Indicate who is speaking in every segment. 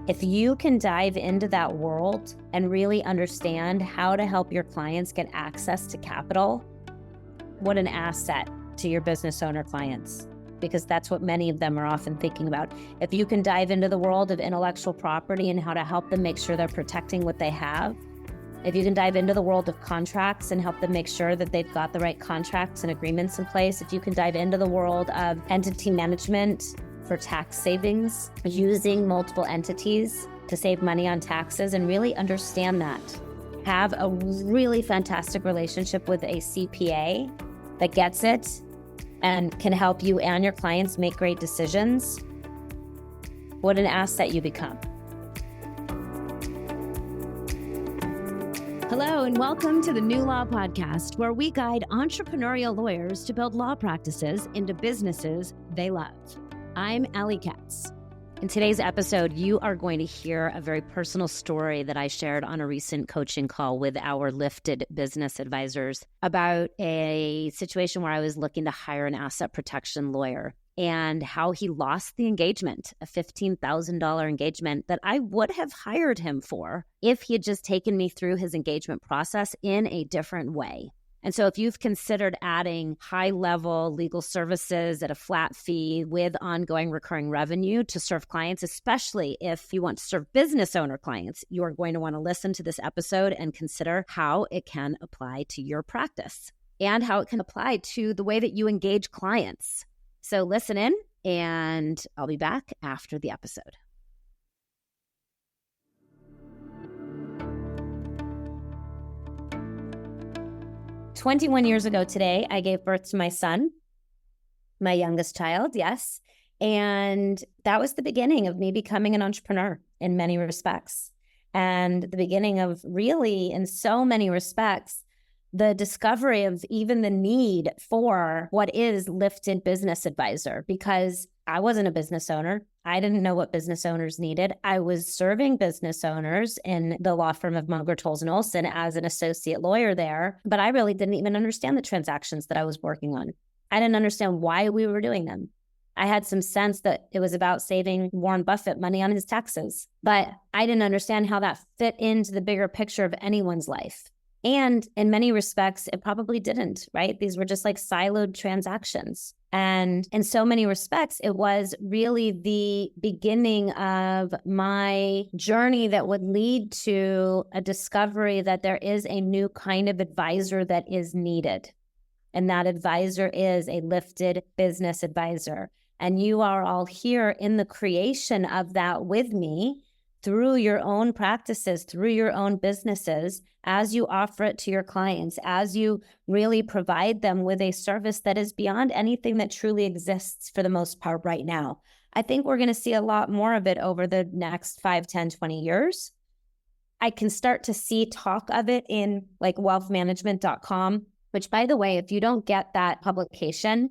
Speaker 1: If you can dive into that world and really understand how to help your clients get access to capital, what an asset to your business owner clients, because that's what many of them are often thinking about. If you can dive into the world of intellectual property and how to help them make sure they're protecting what they have, if you can dive into the world of contracts and help them make sure that they've got the right contracts and agreements in place, if you can dive into the world of entity management for tax savings, using multiple entities to save money on taxes and really understand that, have a really fantastic relationship with a CPA that gets it and can help you and your clients make great decisions, what an asset you become.
Speaker 2: Hello, and welcome to the New Law Podcast, where we guide entrepreneurial lawyers to build law practices into businesses they love. I'm Allie Katz.
Speaker 1: In today's episode, you are going to hear a very personal story that I shared on a recent coaching call with our lifted business advisors about a situation where I was looking to hire an asset protection lawyer and how he lost the engagement, a $15,000 engagement that I would have hired him for if he had just taken me through his engagement process in a different way. And so if you've considered adding high-level legal services at a flat fee with ongoing recurring revenue to serve clients, especially if you want to serve business owner clients, you are going to want to listen to this episode and consider how it can apply to your practice and how it can apply to the way that you engage clients. So listen in, and I'll be back after the episode. "21 years ago today, I gave birth to my son, my youngest child, yes. And that was the beginning of me becoming an entrepreneur in many respects. And the beginning of really, in so many respects, the discovery of even the need for what is lifted business advisor, because I wasn't a business owner. I didn't know what business owners needed. I was serving business owners in the law firm of Munger, Tolles & Olson as an associate lawyer there, but I really didn't even understand the transactions that I was working on. I didn't understand why we were doing them. I had some sense that it was about saving Warren Buffett money on his taxes, but I didn't understand how that fit into the bigger picture of anyone's life. And in many respects, it probably didn't, right? These were just like siloed transactions. And in so many respects, it was really the beginning of my journey that would lead to a discovery that there is a new kind of advisor that is needed. And that advisor is a lifted business advisor. And you are all here in the creation of that with me through your own practices, through your own businesses, as you offer it to your clients, as you really provide them with a service that is beyond anything that truly exists for the most part right now. I think we're going to see a lot more of it over the next 5, 10, 20 years. I can start to see talk of it in like wealthmanagement.com, which, by the way, if you don't get that publication,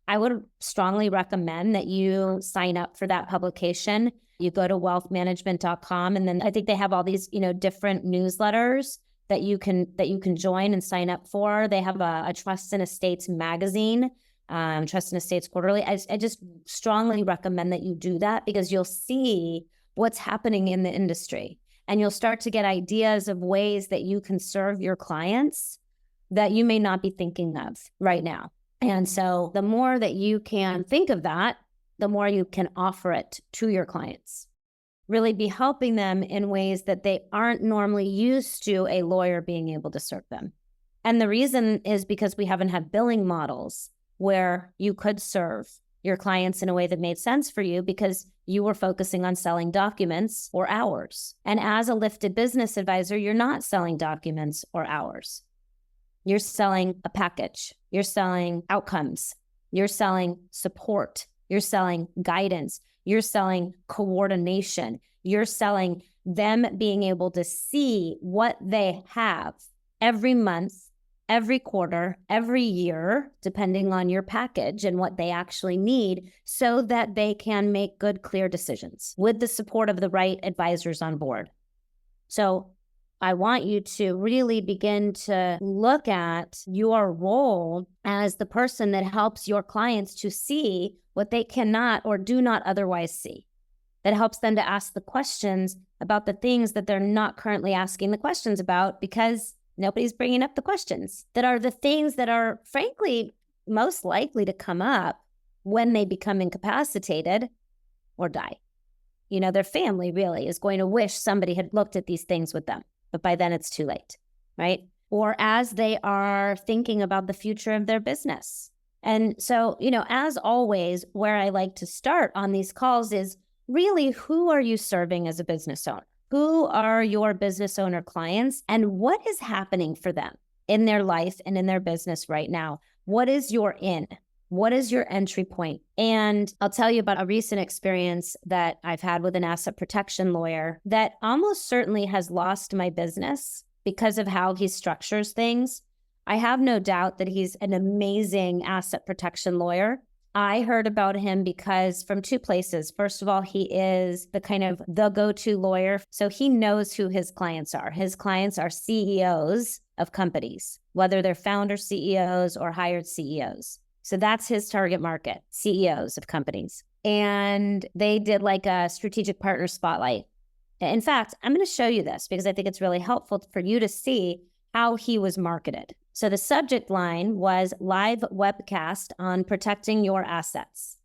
Speaker 1: I would strongly recommend that you sign up for that publication. You go to wealthmanagement.com, and then I think they have all these, different newsletters that you can join and sign up for. They have a Trust and Estates magazine, Trust and Estates Quarterly. I just strongly recommend that you do that, because you'll see what's happening in the industry, and you'll start to get ideas of ways that you can serve your clients that you may not be thinking of right now. And so the more that you can think of that, the more you can offer it to your clients. Really be helping them in ways that they aren't normally used to a lawyer being able to serve them. And the reason is because we haven't had billing models where you could serve your clients in a way that made sense for you, because you were focusing on selling documents or hours. And as a lifted business advisor, you're not selling documents or hours. You're selling a package. You're selling outcomes. You're selling support. You're selling guidance. You're selling coordination. You're selling them being able to see what they have every month, every quarter, every year, depending on your package and what they actually need, so that they can make good, clear decisions with the support of the right advisors on board. So I want you to really begin to look at your role as the person that helps your clients to see what they cannot or do not otherwise see. that helps them to ask the questions about the things that they're not currently asking the questions about because nobody's bringing up the questions that are the things that are, frankly, most likely to come up when they become incapacitated or die. Their family really is going to wish somebody had looked at these things with them, but by then it's too late, right? Or as they are thinking about the future of their business. And so, as always, where I like to start on these calls is really, who are you serving as a business owner? Who are your business owner clients, and what is happening for them in their life and in their business right now? What is your in? What is your entry point? And I'll tell you about a recent experience that I've had with an asset protection lawyer that almost certainly has lost my business because of how he structures things. I have no doubt that he's an amazing asset protection lawyer. I heard about him because from two places. First of all, he is the kind of the go-to lawyer. So he knows who his clients are. His clients are CEOs of companies, whether they're founder CEOs or hired CEOs. So that's his target market, CEOs of companies. And they did like a strategic partner spotlight. In fact, I'm going to show you this because I think it's really helpful for you to see how he was marketed. So the subject line was live webcast on protecting your assets.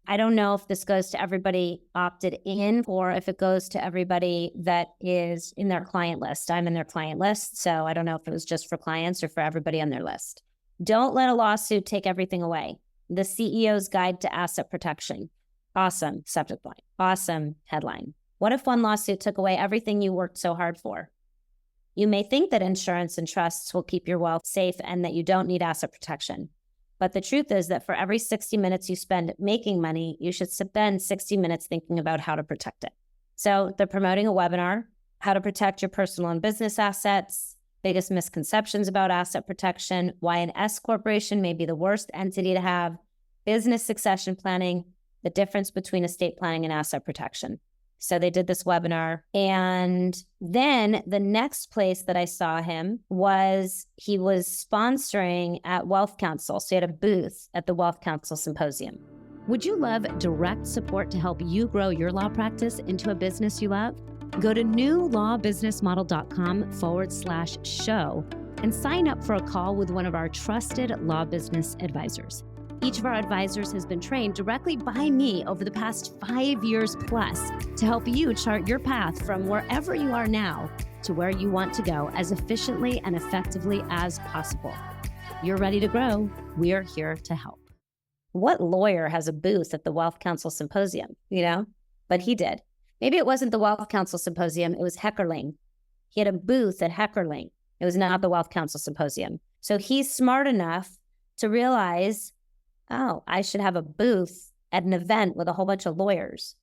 Speaker 1: I don't know if this goes to everybody opted in or if it goes to everybody that is in their client list. I'm in their client list, so I don't know if it was just for clients or for everybody on their list. Don't let a lawsuit take everything away. The CEO's Guide to Asset Protection. Awesome subject line. Awesome headline. What if one lawsuit took away everything you worked so hard for? You may think that insurance and trusts will keep your wealth safe and that you don't need asset protection. But the truth is that for every 60 minutes you spend making money, you should spend 60 minutes thinking about how to protect it. So they're promoting a webinar, how to protect your personal and business assets, biggest misconceptions about asset protection, why an S corporation may be the worst entity to have, business succession planning, the difference between estate planning and asset protection. So they did this webinar. And then the next place that I saw him was he was sponsoring at Wealth Council. So he had a booth at the Wealth Council Symposium.
Speaker 2: Would you love direct support to help you grow your law practice into a business you love? Go to newlawbusinessmodel.com/show and sign up for a call with one of our trusted law business advisors. Each of our advisors has been trained directly by me over the past 5 years plus to help you chart your path from wherever you are now to where you want to go as efficiently and effectively as possible. You're ready to grow. We're here to help.
Speaker 1: What lawyer has a booth at the Wealth Council Symposium, But he did. Maybe it wasn't the Wealth Council Symposium. It was Heckerling. He had a booth at Heckerling. It was not the Wealth Council Symposium. So he's smart enough to realize, oh, I should have a booth at an event with a whole bunch of lawyers.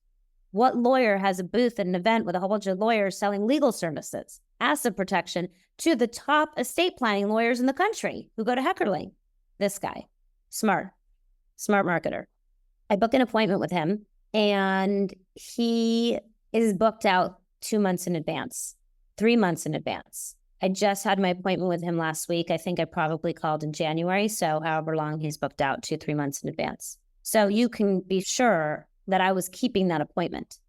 Speaker 1: What lawyer has a booth at an event with a whole bunch of lawyers selling legal services, asset protection to the top estate planning lawyers in the country who go to Heckerling? This guy, smart marketer. I booked an appointment with him and he is booked out 2 months in advance, 3 months in advance. I just had my appointment with him last week. I think I probably called in January. So however long he's booked out, 2-3 months in advance. So you can be sure that I was keeping that appointment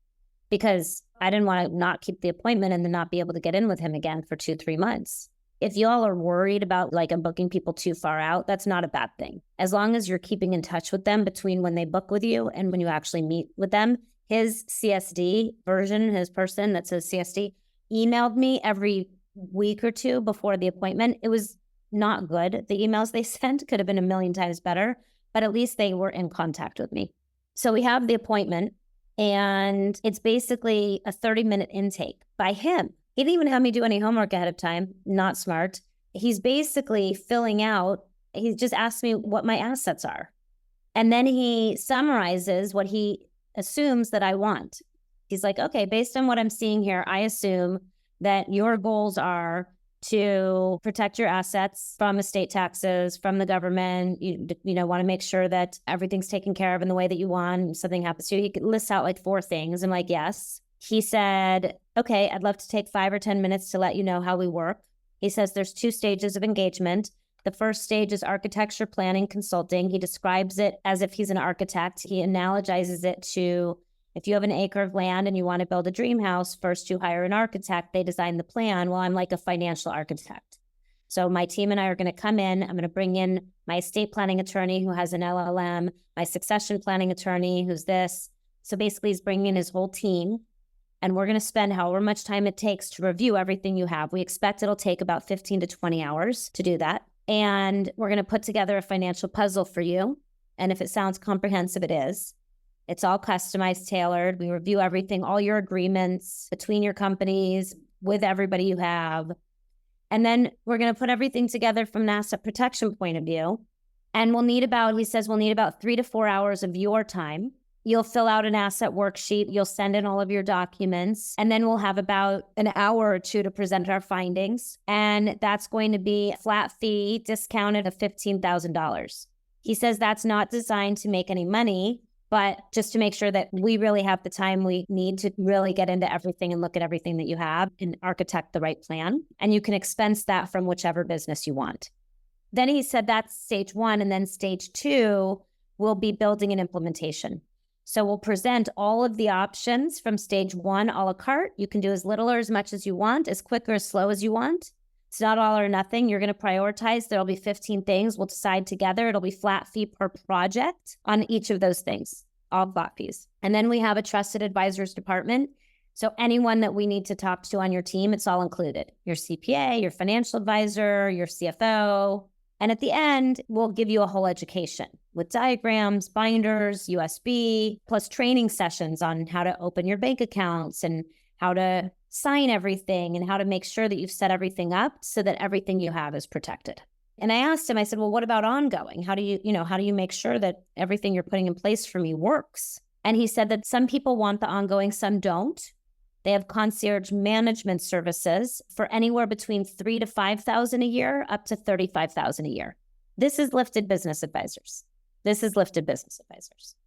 Speaker 1: because I didn't want to not keep the appointment and then not be able to get in with him again for 2-3 months. If y'all are worried about I'm booking people too far out, that's not a bad thing. As long as you're keeping in touch with them between when they book with you and when you actually meet with them. His CSD version, his person that says CSD, emailed me every week or two before the appointment. It was not good. The emails they sent could have been a million times better, but at least they were in contact with me. So we have the appointment and it's basically a 30-minute intake by him. He didn't even have me do any homework ahead of time. Not smart. He's basically filling out, he just asked me what my assets are. And then he summarizes what he assumes that I want. He's like, okay, based on what I'm seeing here, I assume that your goals are to protect your assets from estate taxes, from the government. You want to make sure that everything's taken care of in the way that you want. If something happens to you, he lists out 4 things. I'm like, yes. He said, okay, I'd love to take 5 or 10 minutes to let you know how we work. He says there's 2 stages of engagement. The first stage is architecture, planning, consulting. He describes it as if he's an architect. He analogizes it to If you have an acre of land and you want to build a dream house, first you hire an architect, they design the plan. Well, I'm like a financial architect. So my team and I are going to come in. I'm going to bring in my estate planning attorney who has an LLM, my succession planning attorney who's this. So basically he's bringing in his whole team, and we're going to spend however much time it takes to review everything you have. We expect it'll take about 15 to 20 hours to do that. And we're going to put together a financial puzzle for you. And if it sounds comprehensive, it is. It's all customized, tailored. We review everything, all your agreements between your companies, with everybody you have. And then we're going to put everything together from an asset protection point of view. And he says we'll need about 3 to 4 hours of your time. You'll fill out an asset worksheet. You'll send in all of your documents. And then we'll have about an hour or two to present our findings. And that's going to be a flat fee discounted of $15,000. He says that's not designed to make any money, but just to make sure that we really have the time we need to really get into everything and look at everything that you have and architect the right plan. And you can expense that from whichever business you want. Then he said that's stage 1. And then stage 2 will be building an implementation. So we'll present all of the options from stage 1 a la carte. You can do as little or as much as you want, as quick or as slow as you want. It's not all or nothing. You're going to prioritize. There'll be 15 things. We'll decide together. It'll be flat fee per project on each of those things, all flat fees. And then we have a trusted advisors department. So anyone that we need to talk to on your team, it's all included. Your CPA, your financial advisor, your CFO. And at the end, we'll give you a whole education with diagrams, binders, USB, plus training sessions on how to open your bank accounts and how to sign everything and how to make sure that you've set everything up so that everything you have is protected. And I asked him, I said, well, what about ongoing? How do you make sure that everything you're putting in place for me works? And he said that some people want the ongoing, some don't. They have concierge management services for anywhere between $3,000 to $5,000 a year up to $35,000 a year. This is Lifted Business Advisors.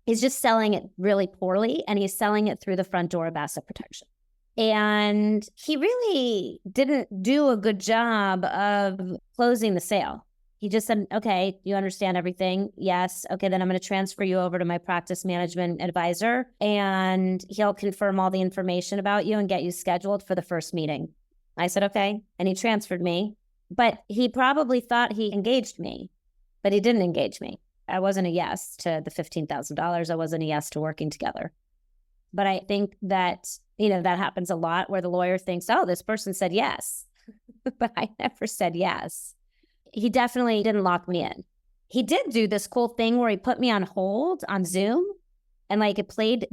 Speaker 1: He's just selling it really poorly, and he's selling it through the front door of asset protection. And he really didn't do a good job of closing the sale. He just said, okay, you understand everything? Yes. Okay, then I'm going to transfer you over to my practice management advisor, and he'll confirm all the information about you and get you scheduled for the first meeting. I said, okay. And he transferred me, but he probably thought he engaged me, but he didn't engage me. I wasn't a yes to the $15,000. I wasn't a yes to working together. But I think that, that happens a lot where the lawyer thinks, oh, this person said yes, but I never said yes. He definitely didn't lock me in. He did do this cool thing where he put me on hold on Zoom, and it played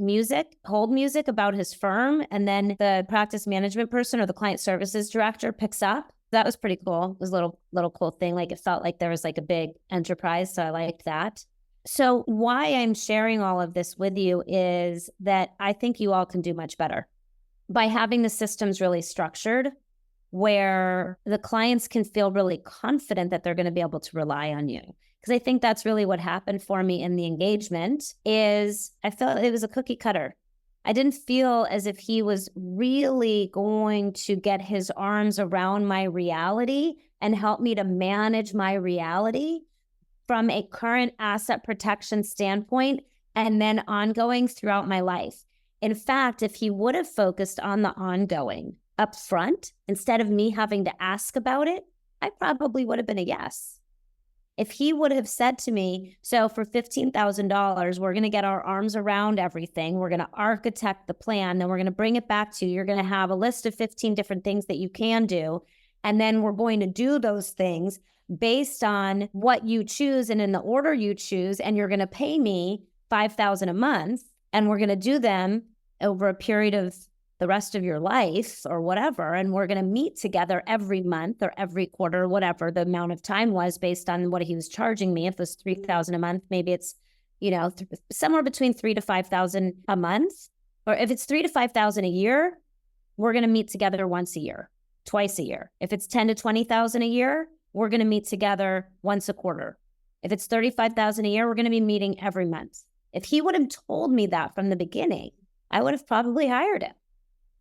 Speaker 1: hold music about his firm. And then the practice management person or the client services director picks up. That was pretty cool. It was a little cool thing. It felt like there was a big enterprise. So I liked that. So why I'm sharing all of this with you is that I think you all can do much better by having the systems really structured, where the clients can feel really confident that they're going to be able to rely on you. Because I think that's really what happened for me in the engagement is I felt it was a cookie cutter. I didn't feel as if he was really going to get his arms around my reality and help me to manage my reality from a current asset protection standpoint and then ongoing throughout my life. In fact, if he would have focused on the ongoing up front, instead of me having to ask about it, I probably would have been a yes. If he would have said to me, so for $15,000, we're going to get our arms around everything. We're going to architect the plan. Then we're going to bring it back to you. You're going to have a list of 15 different things that you can do. And then we're going to do those things based on what you choose and in the order you choose. And you're going to pay me $5,000 a month. And we're going to do them over a period of the rest of your life or whatever. And we're going to meet together every month or every quarter, whatever the amount of time was based on what he was charging me. If it was $3,000 a month, maybe it's, somewhere between $3,000 to $5,000 a month. Or if it's $3,000 to $5,000 a year, we're going to meet together once a year, twice a year. If it's $10,000 to $20,000 a year, we're going to meet together once a quarter. If it's $35,000 a year, we're going to be meeting every month. If he would have told me that from the beginning, I would have probably hired him.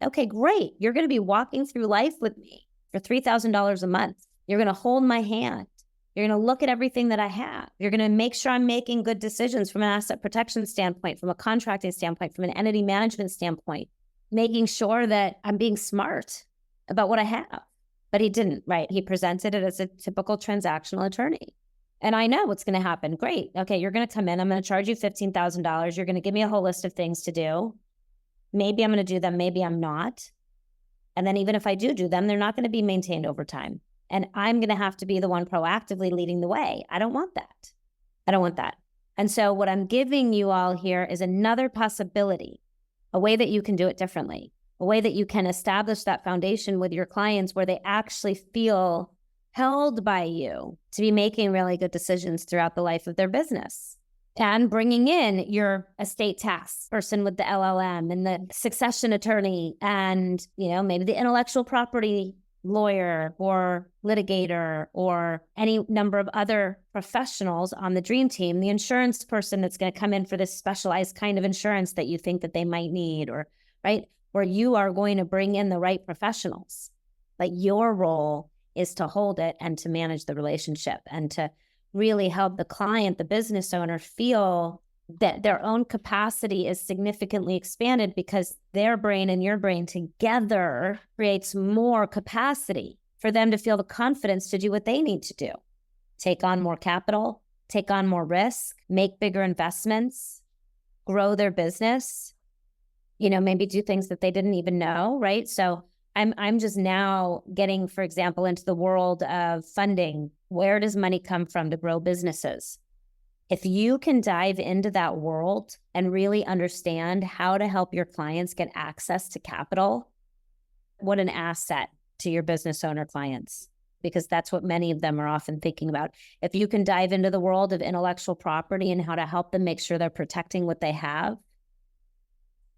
Speaker 1: Okay, great. You're going to be walking through life with me for $3,000 a month. You're going to hold my hand. You're going to look at everything that I have. You're going to make sure I'm making good decisions from an asset protection standpoint, from a contracting standpoint, from an entity management standpoint, making sure that I'm being smart about what I have. But he didn't, right? He presented it as a typical transactional attorney. And I know what's going to happen. Great. Okay, you're going to come in. I'm going to charge you $15,000. You're going to give me a whole list of things to do. Maybe I'm going to do them. Maybe I'm not. And then even if I do them, they're not going to be maintained over time. And I'm going to have to be the one proactively leading the way. I don't want that. I don't want that. And so what I'm giving you all here is another possibility, a way that you can do it differently, a way that you can establish that foundation with your clients where they actually feel held by you to be making really good decisions throughout the life of their business. And bringing in your estate tax person with the LLM and the succession attorney and, maybe the intellectual property lawyer or litigator or any number of other professionals on the dream team, the insurance person that's going to come in for this specialized kind of insurance that you think that they might need, or right, where you are going to bring in the right professionals. Like your role is to hold it and to manage the relationship and to really help the client, the business owner, feel that their own capacity is significantly expanded because their brain and your brain together creates more capacity for them to feel the confidence to do what they need to do. Take on more capital, take on more risk, make bigger investments, grow their business, maybe do things that they didn't even know, right? So I'm just now getting, for example, into the world of funding. Where does money come from to grow businesses? If you can dive into that world and really understand how to help your clients get access to capital, what an asset to your business owner clients, because that's what many of them are often thinking about. If you can dive into the world of intellectual property and how to help them make sure they're protecting what they have,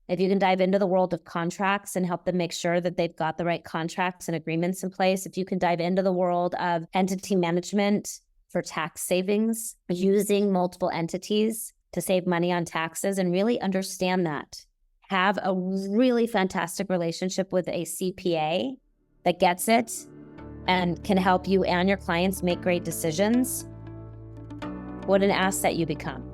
Speaker 1: if you can dive into the world of contracts and help them make sure that they've got the right contracts and agreements in place, if you can dive into the world of entity management for tax savings, using multiple entities to save money on taxes and really understand that, have a really fantastic relationship with a CPA that gets it and can help you and your clients make great decisions, what an asset you become.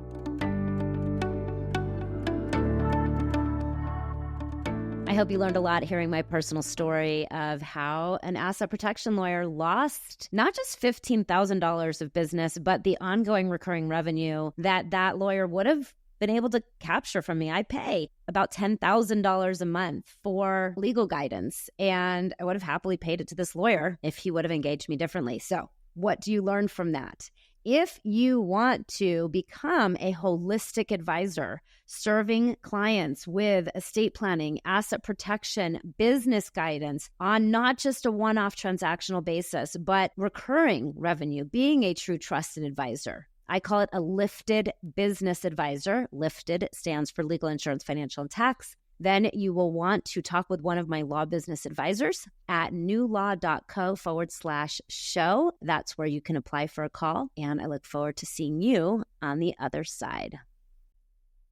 Speaker 2: I hope you learned a lot hearing my personal story of how an asset protection lawyer lost not just $15,000 of business, but the ongoing recurring revenue that lawyer would have been able to capture from me. I pay about $10,000 a month for legal guidance, and I would have happily paid it to this lawyer if he would have engaged me differently. So what do you learn from that? If you want to become a holistic advisor, serving clients with estate planning, asset protection, business guidance on not just a one-off transactional basis, but recurring revenue, being a true trusted advisor. I call it a lifted business advisor. Lifted stands for legal, insurance, financial, and tax. Then you will want to talk with one of my law business advisors at newlaw.co/show. That's where you can apply for a call. And I look forward to seeing you on the other side.